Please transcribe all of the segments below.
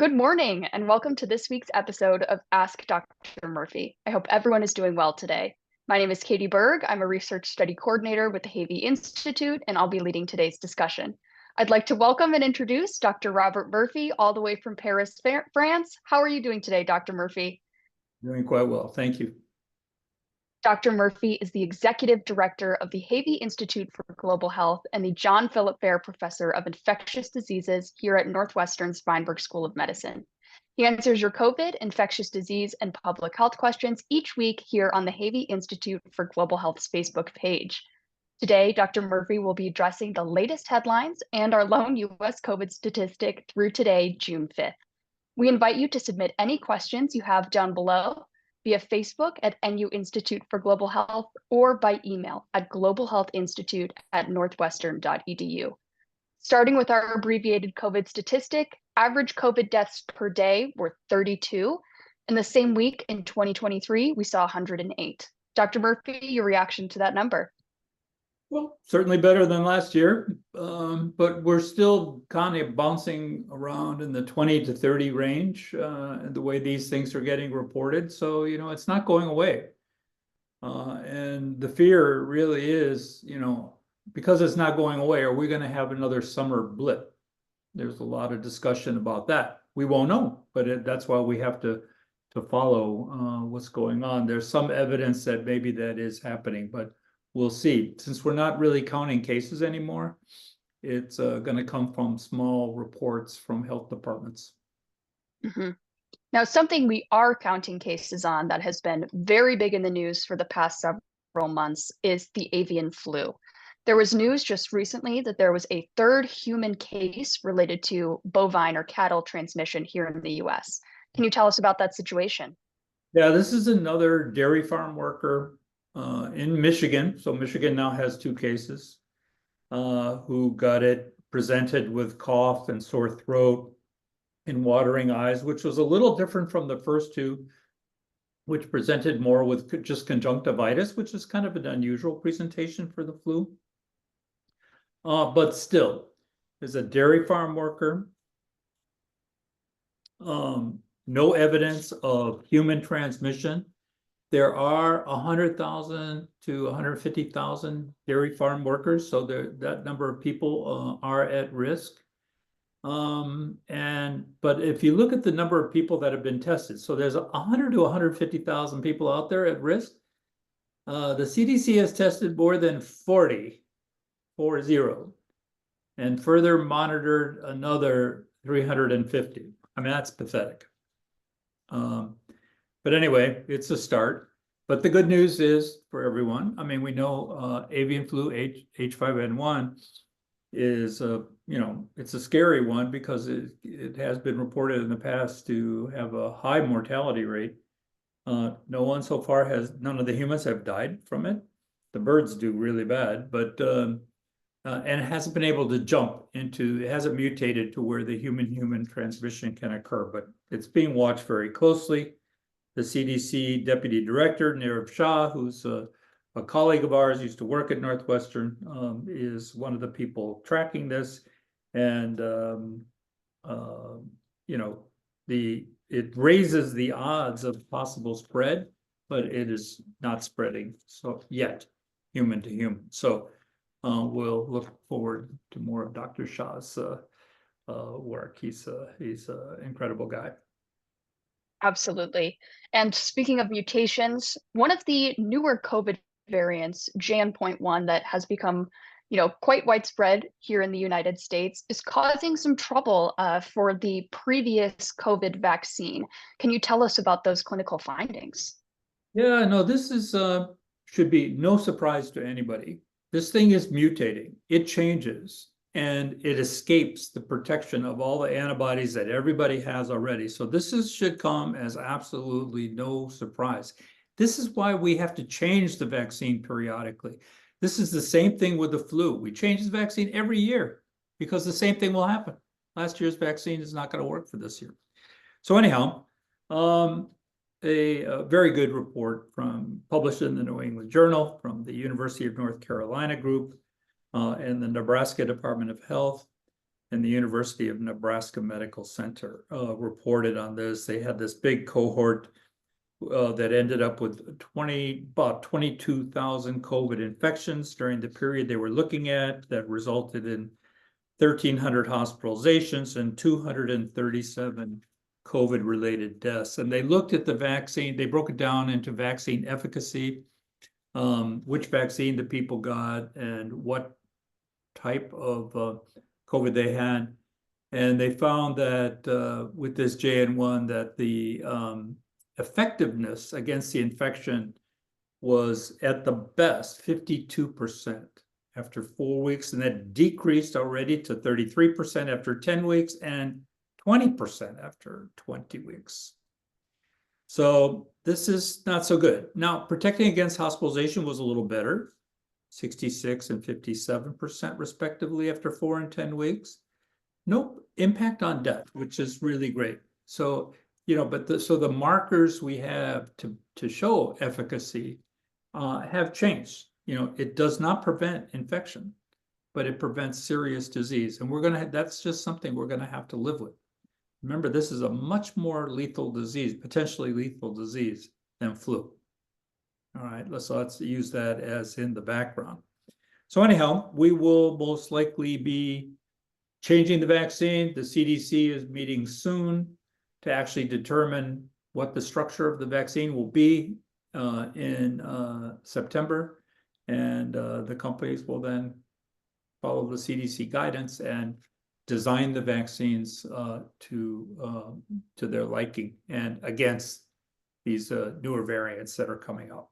Good morning, and welcome to this week's episode of Ask Dr. Murphy. I hope everyone is doing well today. My name is Katie Berg. I'm a research study coordinator with the Havey Institute, and I'll be leading today's discussion. I'd like to welcome and introduce Dr. Robert Murphy, all the way from Paris, France. How are you doing today, Dr. Murphy? Doing quite well, thank you. Dr. Murphy is the executive director of the Havey Institute for Global Health and the John Philip Fair Professor of Infectious Diseases here at Northwestern's Feinberg School of Medicine. He answers your COVID, infectious disease, and public health questions each week here on the Havey Institute for Global Health's Facebook page. Today, Dr. Murphy will be addressing the latest headlines and our lone US COVID statistic through today, June 5th. We invite you to submit any questions you have down below via Facebook at NU Institute for Global Health or by email at globalhealthinstitute@northwestern.edu. Starting with our abbreviated COVID statistic, average COVID deaths per day were 32. In the same week in 2023, we saw 108. Dr. Murphy, your reaction to that number? Well, certainly better than last year, but we're still kind of bouncing around in the 20 to 30 range, the way these things are getting reported. So, it's not going away. And the fear really is, because it's not going away, are we going to have another summer blip? There's a lot of discussion about that. We won't know, but that's why we have to follow what's going on. There's some evidence that maybe that is happening, but we'll see. Since we're not really counting cases anymore, it's going to come from small reports from health departments. Mm-hmm. Now, something we are counting cases on that has been very big in the news for the past several months is the avian flu. There was news just recently that there was a third human case related to bovine or cattle transmission here in the US. Can you tell us about that situation? Yeah, this is another dairy farm worker in Michigan. So Michigan now has 2 cases who got it, presented with cough and sore throat and watering eyes, which was a little different from the first 2, which presented more with just conjunctivitis, which is kind of an unusual presentation for the flu. But still, there's a dairy farm worker. No evidence of human transmission. There are 100,000 to 150,000 dairy farm workers, so that number of people are at risk. But if you look at the number of people that have been tested, so there's 100 to 150,000 people out there at risk. The CDC has tested more than 40, and further monitored another 350. I mean, that's pathetic. But anyway, it's a start. But the good news is for everyone, I mean, we know avian flu H5N1 is, it's a scary one because it has been reported in the past to have a high mortality rate. None of the humans have died from it. The birds do really bad, but and it hasn't been able to it hasn't mutated to where the human-human transmission can occur, but it's being watched very closely. The CDC Deputy Director, Nirav Shah, who's a colleague of ours, used to work at Northwestern, is one of the people tracking this. And, it raises the odds of possible spread, but it is not spreading yet, human to human. So we'll look forward to more of Dr. Shah's work. He's an incredible guy. Absolutely. And speaking of mutations, one of the newer COVID variants, JN.1, that has become, quite widespread here in the United States, is causing some trouble for the previous COVID vaccine. Can you tell us about those clinical findings? Yeah, no, this is should be no surprise to anybody. This thing is mutating. It changes. And it escapes the protection of all the antibodies that everybody has already. So this should come as absolutely no surprise. This is why we have to change the vaccine periodically. This is the same thing with the flu. We change the vaccine every year because the same thing will happen. Last year's vaccine is not going to work for this year. So anyhow, a very good report published in the New England Journal from the University of North Carolina group and the Nebraska Department of Health and the University of Nebraska Medical Center reported on this. They had this big cohort that ended up with about 22,000 COVID infections during the period they were looking at, that resulted in 1,300 hospitalizations and 237 COVID-related deaths. And they looked at the vaccine, they broke it down into vaccine efficacy, which vaccine the people got and what type of COVID they had. And they found that with this JN1 that the effectiveness against the infection was at the best 52% after 4 weeks, and that decreased already to 33% after 10 weeks and 20% after 20 weeks. So this is not so good. Now, protecting against hospitalization was a little better, 66 and 57% respectively after 4 and 10 weeks. No impact on death, which is really great. So, you know, but so the markers we have to show efficacy have changed. You know, it does not prevent infection, but it prevents serious disease. And that's just something we're gonna have to live with. Remember, this is a much more lethal disease, potentially lethal disease than flu. All right, let's use that as in the background. So anyhow, we will most likely be changing the vaccine. The CDC is meeting soon to actually determine what the structure of the vaccine will be in September. And the companies will then follow the CDC guidance and design the vaccines to their liking and against these newer variants that are coming up.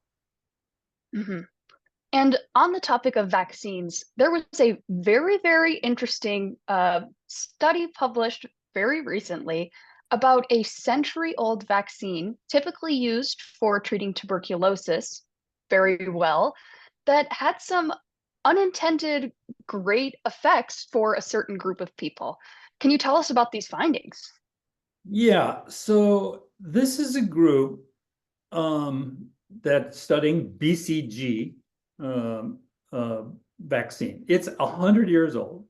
Mhm. And on the topic of vaccines, there was a very, very interesting study published very recently about a century-old vaccine typically used for treating tuberculosis very well, that had some unintended great effects for a certain group of people. Can you tell us about these findings? Yeah, so this is a group that's studying BCG vaccine. It's 100 years old.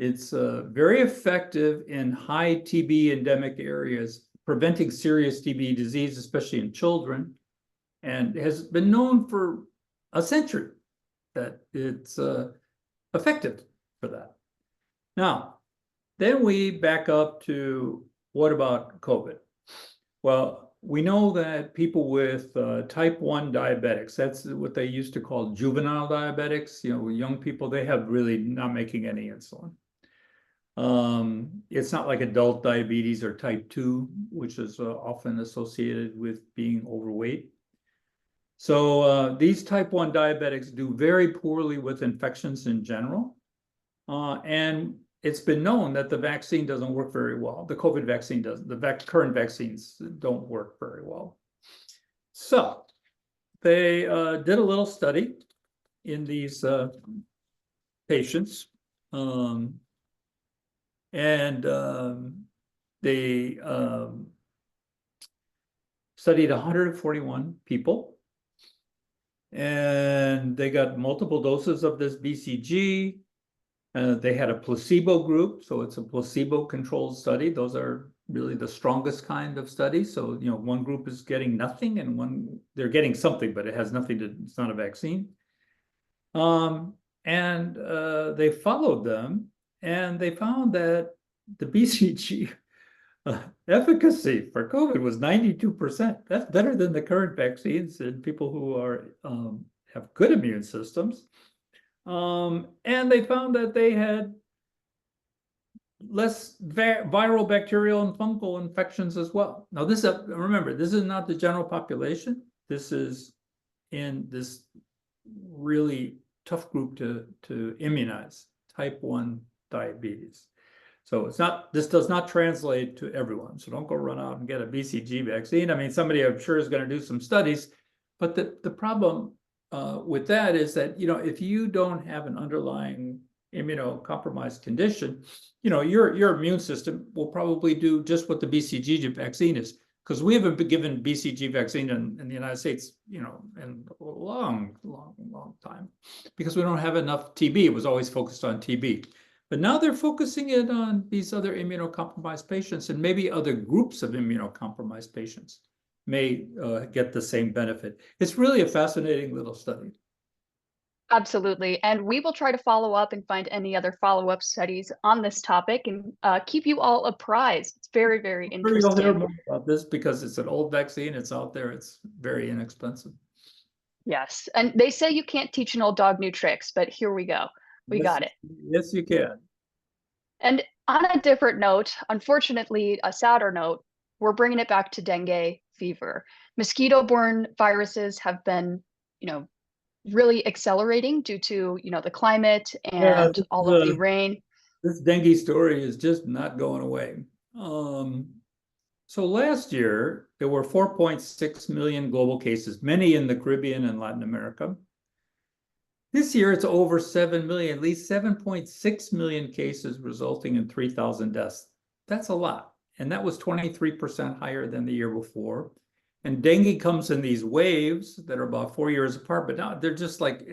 It's very effective in high TB endemic areas, preventing serious TB disease, especially in children, and has been known for a century that it's effective for that. Now, then we back up to what about COVID? Well, we know that people with type 1 diabetics, that's what they used to call juvenile diabetics, you know, young people, they have really not making any insulin. It's not like adult diabetes or type 2, which is often associated with being overweight. So these type 1 diabetics do very poorly with infections in general. And it's been known that the vaccine doesn't work very well. The COVID vaccine doesn't. The current vaccines don't work very well. So they did a little study in these patients. They studied 141 people. And they got multiple doses of this BCG. They had a placebo group, so it's a placebo-controlled study. Those are really the strongest kind of studies. So, you know, one group is getting nothing and one, they're getting something, but it has nothing to, it's not a vaccine. They followed them and they found that the BCG efficacy for COVID was 92%. That's better than the current vaccines in people who are have good immune systems. And they found that they had less viral, bacterial, and fungal infections as well. Now, this remember, this is not the general population. This is in this really tough group to immunize, type 1 diabetes. So it's not, this does not translate to everyone. So don't go run out and get a BCG vaccine. I mean, somebody I'm sure is going to do some studies, but the problem with that is that, you know, if you don't have an underlying immunocompromised condition, you know, your immune system will probably do just what the BCG vaccine is, because we haven't been given BCG vaccine in the United States, you know, in a long time, because we don't have enough TB. It was always focused on TB. But now they're focusing it on these other immunocompromised patients, and maybe other groups of immunocompromised patients may get the same benefit. It's really a fascinating little study. Absolutely. And we will try to follow up and find any other follow-up studies on this topic and keep you all apprised. It's very, very I'm sure you'll hear interesting. more about this because it's an old vaccine. It's out there. It's very inexpensive. Yes. And they say you can't teach an old dog new tricks, but here we go. We Yes, got it. yes, you can. And on a different note, unfortunately, a sadder note, we're bringing it back to dengue fever. Mosquito-borne viruses have been, you know, really accelerating due to, the climate Yeah, and all of the rain. this dengue story is just not going away. So last year, there were 4.6 million global cases, many in the Caribbean and Latin America. This year, it's over 7 million, at least 7.6 million cases, resulting in 3,000 deaths. That's a lot. And that was 23% higher than the year before. And dengue comes in these waves that are about 4 years apart, but now they're just like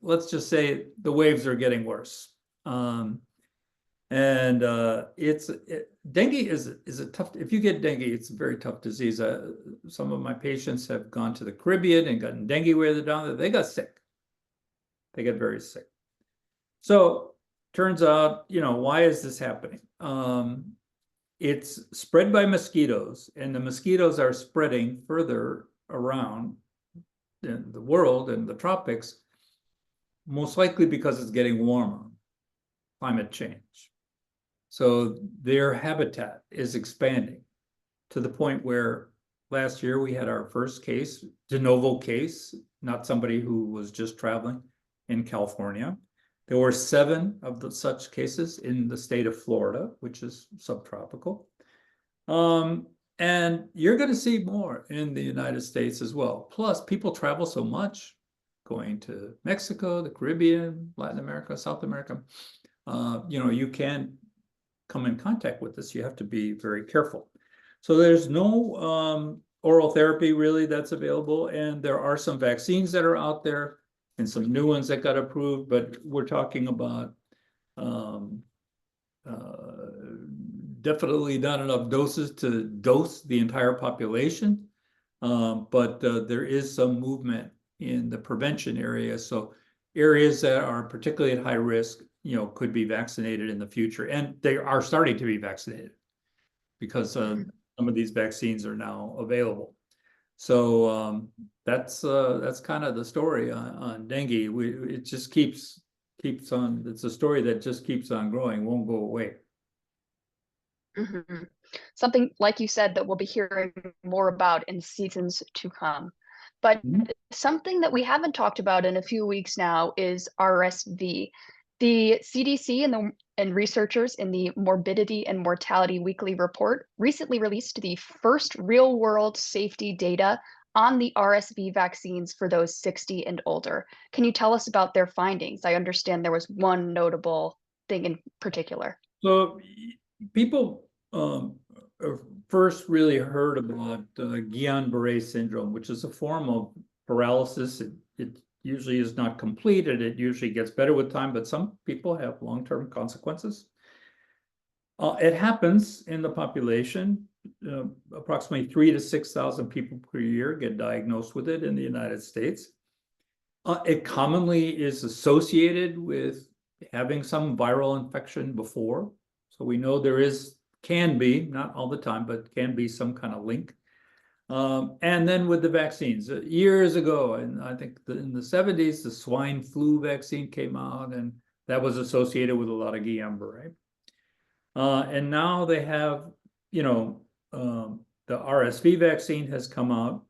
let's just say the waves are getting worse. And dengue is a tough. If you get dengue, it's a very tough disease. Some of my patients have gone to the Caribbean and gotten dengue where they're down there. They got sick. They get very sick. So turns out, why is this happening? It's spread by mosquitoes, and the mosquitoes are spreading further around in the world and the tropics, most likely because it's getting warmer, climate change. So their habitat is expanding to the point where last year we had our first case, de novo case, not somebody who was just traveling in California. There were 7 of such cases in the state of Florida, which is subtropical. And you're going to see more in the United States as well. Plus, people travel so much, going to Mexico, the Caribbean, Latin America, South America. You can come in contact with this. You have to be very careful. So there's no oral therapy really that's available, and there are some vaccines that are out there and some new ones that got approved, but we're talking about definitely not enough doses to dose the entire population. But there is some movement in the prevention area. So areas that are particularly at high risk, could be vaccinated in the future. And they are starting to be vaccinated because some of these vaccines are now available. So that's kind of the story on dengue. It just keeps on. It's a story that just keeps on growing, won't go away. Mhm. Something, like you said, that we'll be hearing more about in seasons to come. But something that we haven't talked about in a few weeks now is RSV. The CDC and researchers in the Morbidity and Mortality Weekly Report recently released the first real-world safety data on the RSV vaccines for those 60 and older. Can you tell us about their findings? I understand there was one notable thing in particular. So people first really heard about Guillain-Barré syndrome, which is a form of paralysis. It usually is not complete, and it usually gets better with time, but some people have long-term consequences. It happens in the population. Approximately 3,000 to 6,000 people per year get diagnosed with it in the United States. It commonly is associated with having some viral infection before. So we know can be, not all the time, but can be some kind of link. And then with the vaccines, years ago, and I think in the 70s, the swine flu vaccine came out, and that was associated with a lot of Guillain-Barré. And now they have, the RSV vaccine has come out,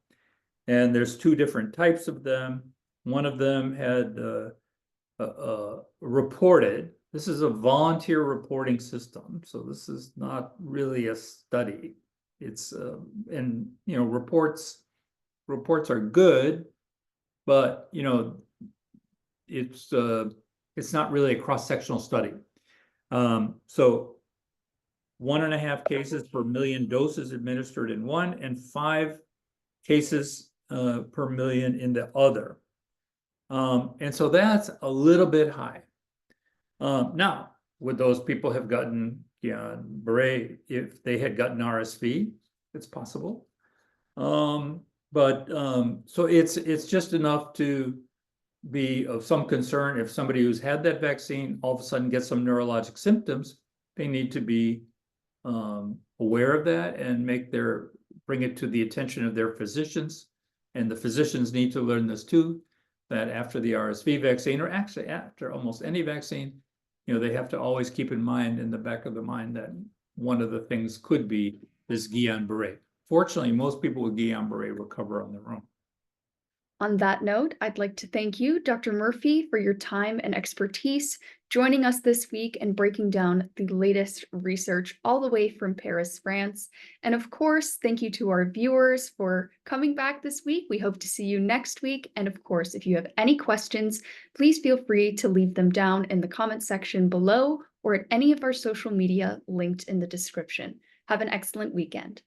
and there's 2 different types of them. One of them had reported. This is a volunteer reporting system, so this is not really a study. It's and reports are good, but it's not really a cross-sectional study. So 1.5 cases per million doses administered in one, and 5 cases per million in the other. And so that's a little bit high. Now, would those people have gotten Guillain-Barré if they had gotten RSV? It's possible. So it's just enough to be of some concern. If somebody who's had that vaccine all of a sudden gets some neurologic symptoms, they need to be aware of that and bring it to the attention of their physicians. And the physicians need to learn this too, that after the RSV vaccine, or actually after almost any vaccine, they have to always keep in mind, in the back of the mind, that one of the things could be this Guillain-Barré. Fortunately, most people with Guillain-Barré recover on their own. On that note, I'd like to thank you, Dr. Murphy, for your time and expertise joining us this week and breaking down the latest research all the way from Paris, France. And of course, thank you to our viewers for coming back this week. We hope to see you next week. And of course, if you have any questions, please feel free to leave them down in the comment section below or at any of our social media linked in the description. Have an excellent weekend.